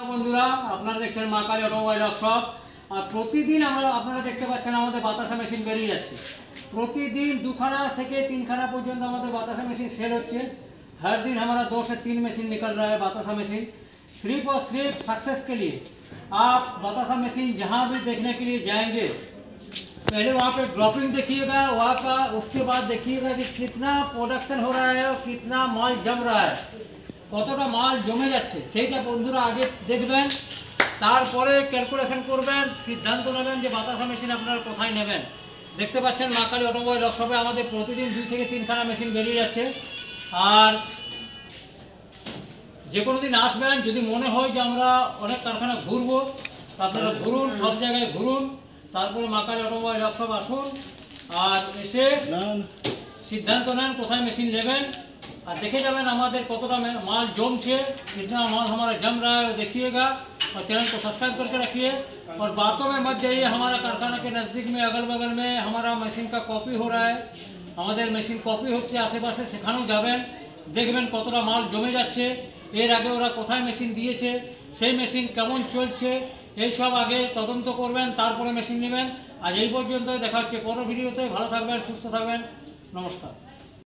বন্ধুরা আপনারা দেখছেন মা কালী অটোমোবাইল ওয়ার্কশপ। আর প্রতিদিন আপনারা দেখতে পাচ্ছেন আমাদের বাতাসা মেশিন বেরিয়ে যাচ্ছে। প্রতিদিন 2খানা থেকে 3खाना পর্যন্ত আমাদের बातासा मशीन सेल होच्छे। हर दिन हमारा 2 से 3 मशीन निकल रहा है बातासा मशीन। सिर्फ और सिर्फ सक्सेस के लिए आप बातासा मशीन जहाँ भी देखने के लिए जाएंगे, पहले वहाँ पे ड्रॉपिंग देखिएगा वहाँ का, उसके बाद देखिएगा कि कितना प्रोडक्शन हो रहा है और कितना माल जम रहा है, কতটা মাল জমে যাচ্ছে সেইটা বন্ধুরা আগে দেখবেন, তারপরে ক্যালকুলেশন করবেন, সিদ্ধান্ত নেবেন যে বাতাসা মেশিন আপনারা কোথায় নেবেন। দেখতে পাচ্ছেন মা কালী অটোমোবাইল ওয়ার্কশপে আমাদের প্রতিদিন 2 থেকে 3খানা মেশিন বেরিয়ে যাচ্ছে। আর যে কোনো দিন আসবেন, যদি মনে হয় যে আমরা অনেক কারখানা ঘুরবো, আপনারা ঘুরুন, সব জায়গায় ঘুরুন, তারপরে মা কালী অটোমোবাইল ওয়ার্কশপ আসুন আর এসে সিদ্ধান্ত নেন কোথায় মেশিন নেবেন। और देखे जाए हमारे कतटा माल जमছে, कितना माल हमारा जम रहा है देखिएगा, और चैनल को सब्सक्राइब करके रखिए। और बातों में मत जाइए, हमारा कारखाना के नज़दीक में अगल बगल में हमारा मशीन का कॉपी हो रहा है, हमारे मशीन कॉपी होच्छे आशेपाशे, सेखानेও যাবেন, দেখবেন কতটা মাল জমে যাচ্ছে, এর আগে ওরা কোথায় মেশিন দিয়েছে, সেই মেশিন কেমন চলছে, এই সব আগে তদন্ত করবেন, তারপরে মেশিন নেবেন। আজ এই পর্যন্ত, দেখা হচ্ছে পরের ভিডিওতে। ভালো থাকবেন, সুস্থ থাকবেন, নমস্কার।